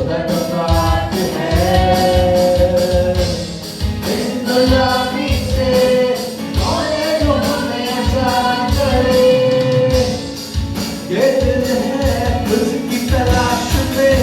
धन्यवाद है। इस गुलाबी से कौन जो हमें ऐसा करे, ये दिल है उसकी तलाश में।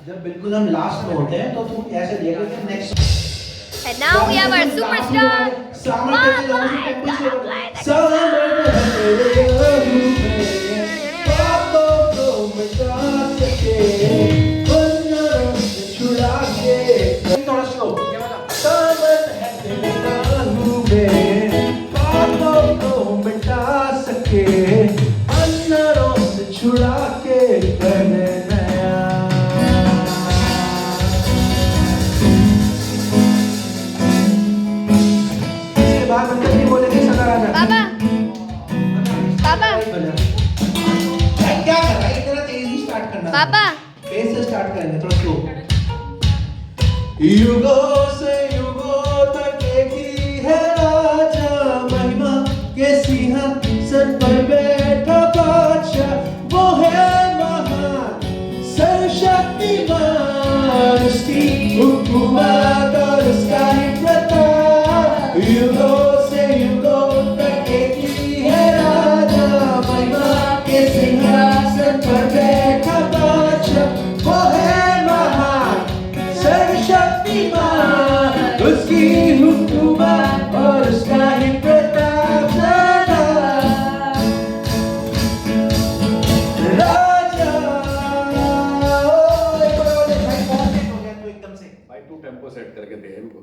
जब बिल्कुल हम लास्ट में होते हैं तो तुम ऐसे देखो कि next. And now we have our superstar. थोड़ा स्लो। छुड़ा के पापा बेस से स्टार्ट करेंगे थोड़ा स्लो। युगों से युगों तक एक ही है राजा, महिमा के सिंहासन पर बैठा बादशाह, वो है महान सर्वशक्तिमान, उसकी हुकूमत और उसका ही प्रताप। युगों से युगों तक एक ही है राजा, महिमा के सिंहासन पर बैठा वो है महान सर्वशक्तिमान, उसकी हुकूमत और उसका ही प्रताप। राजा एकदम से भाई तू टेम्पो सेट करके दे इनको,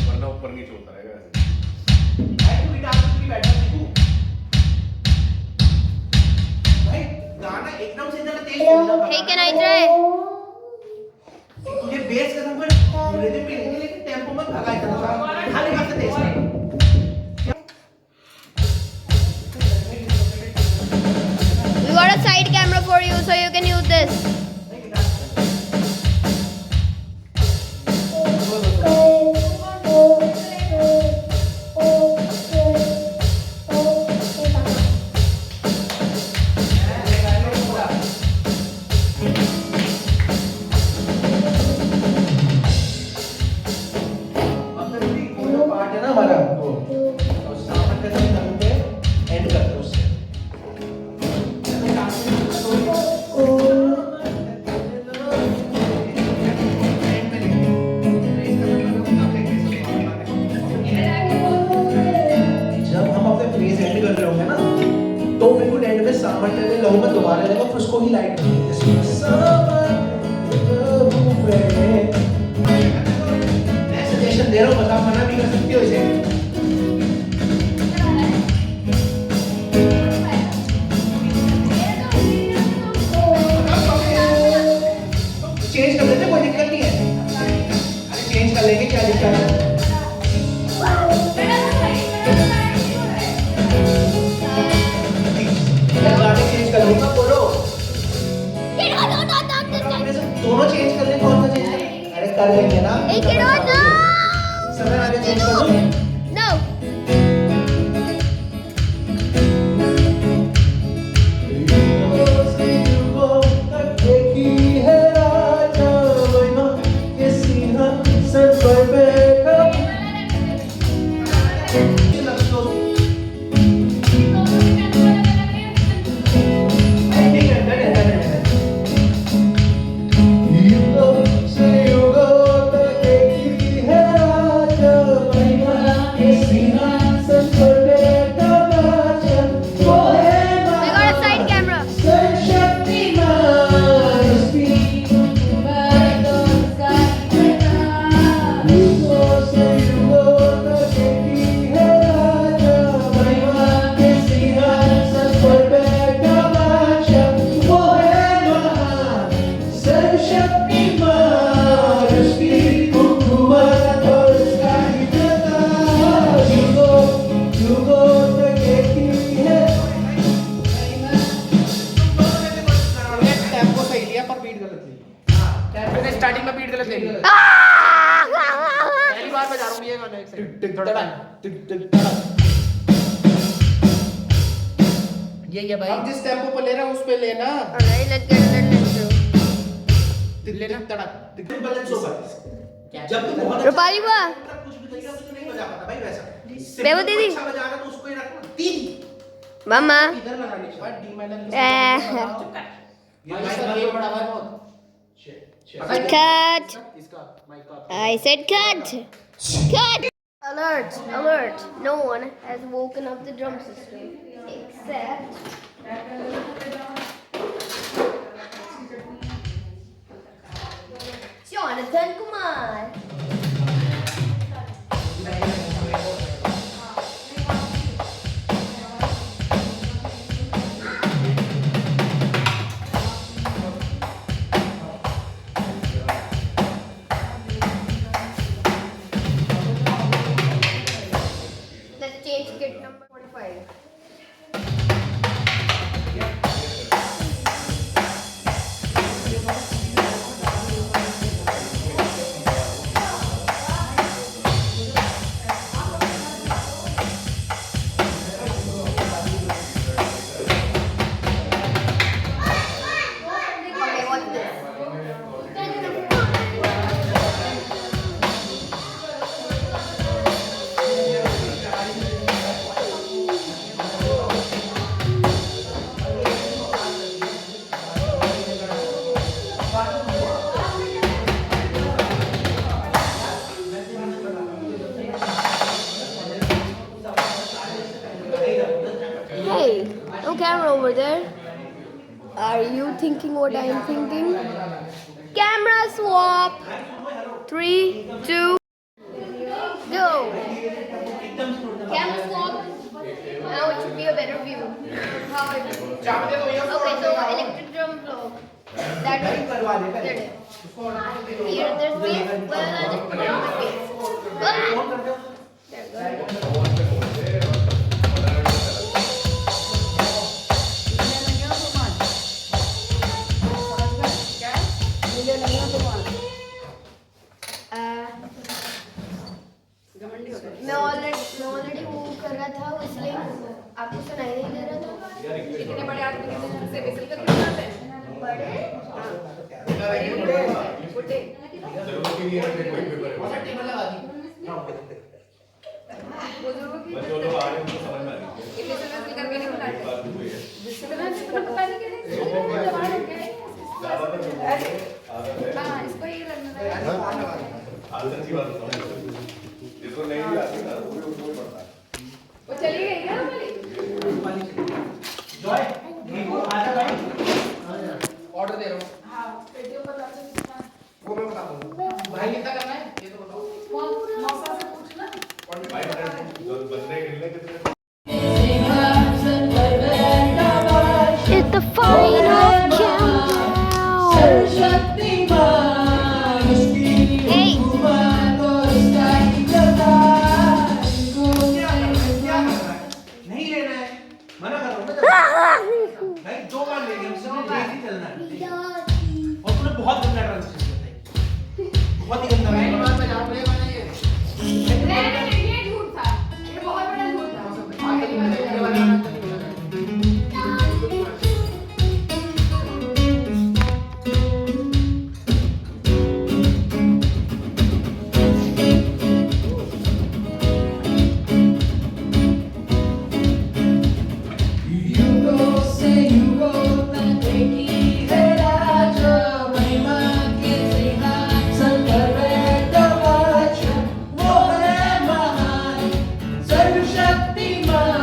वरना ऊपर नीचे होता रहेगा भाई गाना एकदम से जरा तेज। Hey, can I try? तुझे बेस कसम पर रिदम पे लेकिन टेम्पो मत भगा इतना, खाली हाथ से तेज कर। We got a side camera for you so you can use this. उसको ही लाइट करो जैसे मैं सजेशन दे रहा हूँ, बस आप मना भी कर सकते हो इसे। चेंज कर लेते, कोई दिक्कत नहीं है। अरे चेंज कर लेंगे, क्या दिक्कत है। गाने चेंज कर लूंगा, बोलो। दोनों चेंज कर लेंगे, कौन सा चेंज करें? अरे कर लेंगे ना। समय आगे चेंज कर लो। No. I got a side camera. Tempo सही लिया पर बीट गलत ली। मैंने स्टार्टिंग में बीट गलत ले ली। पहली बार बजा रहा हूँ ये गाना, एक सेकंड। ये भाई हम जिस टेम्पो पे ले रहे हैं उस पे लेना। Alright, let's get it. लेना बैलेंस होगा। जब तुम बहुत रूपाली बुआ, कुछ भी तरीका से नहीं बजा पाता भाई वैसा। बेबू दीदी। अच्छा बजा रहा तो उसको ही रखना। तीन Mama. इधर लगानी चाहिए। डी माइनर ये बड़ा भाई बहुत। Cut. इसका माइक का I said cut. Cut. Alert, alert. No one has woken up the drum system except Jonathan Kumar. Let's change kit number 45. Okay, what's this? Hey, no camera over there. Are you thinking what I am thinking? Camera swap. 3, 2, go. Camera swap. Now it should be a better view. How it is. Okay, so electric drum flow. That way. There it is. Here there's bass. Well, I just put it on my face. Ah! There we go. मैं already move कर रहा था इसलिए आपको सुनाई नहीं दे रहा था। कितने बड़े आदमी से विसल करके बनाते हैं? बड़े बुड्ढे। जरूरत ही नहीं है कोई पेपर है। बुजुर्गों की बच्चों लोग आ रहे हैं उनको समझ में आ रही है। ये विसल करके नहीं बनाते। बात हुई है। इतना पता नहीं कैसे जवान है क्या? हाँ, इसको ये लगना है। आदत की बात समझ लो। जिसको नहीं भी आती ना वो भी उसको ही पढ़ता है। वो चली गई क्या वाली? जॉय देखो आजा भाई। ऑर्डर दे रहा हूँ। हाँ पेटीएम बता दो कितना वो मैं बता दूँगा। भाई कितना करना है ये तो बताओ। मौसा से पूछना 500 जो बंदे गिनने कितने It's the final countdown. Shaktimaan उसकी Hey. हुकूमत और उसका इक़्तिदार को क्या करना है? नहीं लेना है। मना कर रहा हूँ मैं। भाई 2 बार ले लिया उसने डेली चलना है। और तूने बहुत गंदा ट्रांजेक्शन किया था। बहुत ही गंदा। मैं बात में जाऊँ ले मैंने ये। नहीं ये झूठ था ये बहुत बड़ा झूठ था आगे वाले युगों से युगों तक एक ही है राजा महिमा के सिंहासन पर बैठा बादशाह वो है महान सर्वशक्तिमान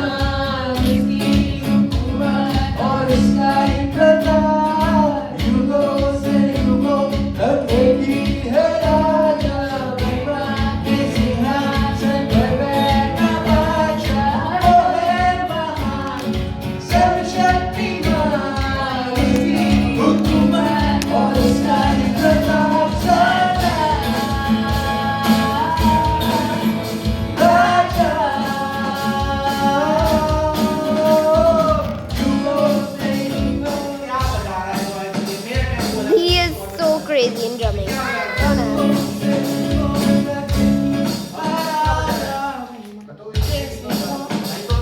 उसकी हुकूमत और उसका इक़्तिदार युगों से युगों तक एक ही है राजा महिमा के सिंहासन पर बैठा बादशाह वो है महान सर्वशक्तिमान उसकी हुकूमत और उसका इक़्तिदार सदा राजा युगों से युगों क्या बजा रहा है भाई? मेरा टाइम बोला। He is so crazy in drumming. Don't know.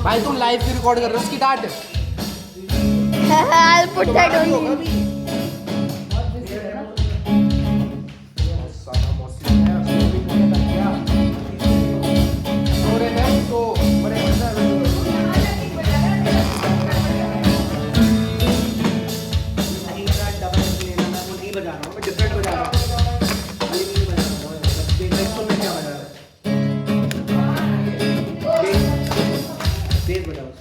भाई तुम लाइव की रिकॉर्ड कर रहे हो उसकी डांट। I'll put that on you. साला मौसी है उसको भी बोले था क्या? छोड़े थे उसको बड़े मजा है। नहीं मेरा डबल लेना मैं वो नहीं बजा रहा हूँ मैं डिफरेंट बजा रहा हूँ। खाली नहीं बजा रहा हूँ। देख सुन मैं क्या बजा रहा हूँ। देख बजाओ।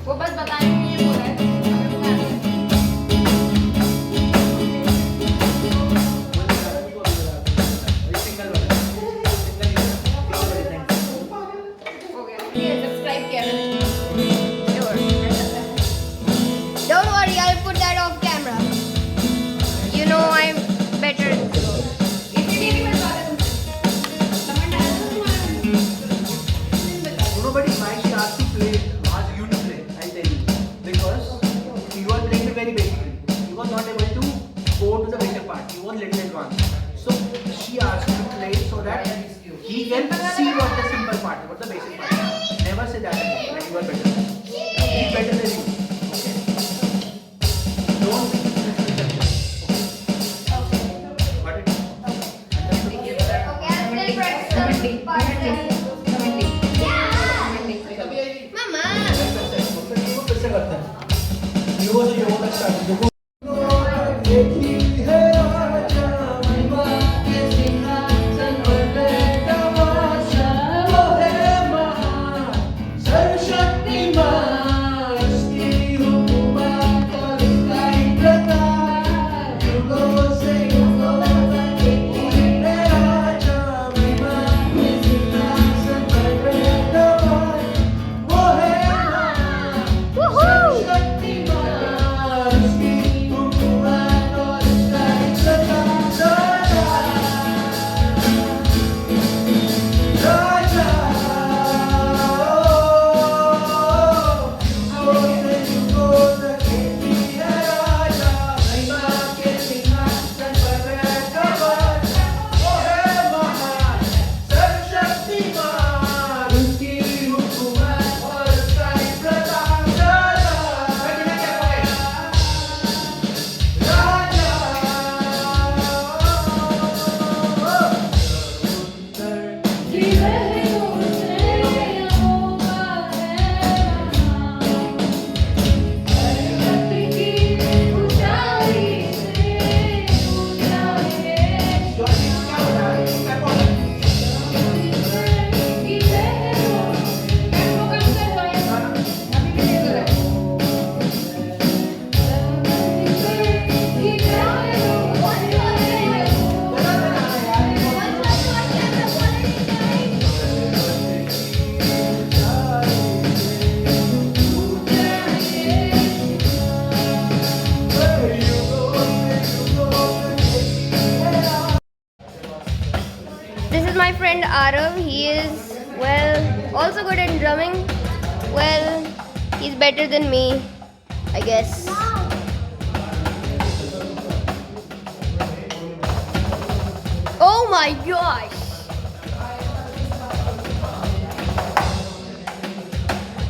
वो बस बताने के लिए बोल रहा है हो गया ये सब्सक्राइब किया Don't worry, I'll put that off camera. You know I'm better. इसलिए नहीं बता रहे तुम कमेंट आया था Nobody might she asked to play, asked you to play, I'll tell you. Because you are playing it very basically. You was not able to go to the basic part. You was little advanced. So she asked you to play so that he can see what the simple part is, what the basic part is. Never say that again, that you are better. He is better than you. Okay? Don't think this is better. Okay? friend Arav. He is, well, also good at drumming. Well, he's better than me, I guess. Oh my gosh!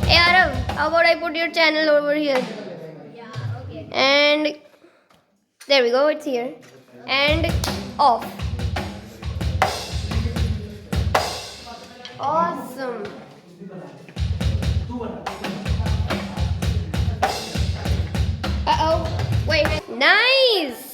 Hey Arav, how about I put your channel over here? Yeah, okay. And there we go, it's here. And off. Awesome. Uh-oh. Wait. Nice.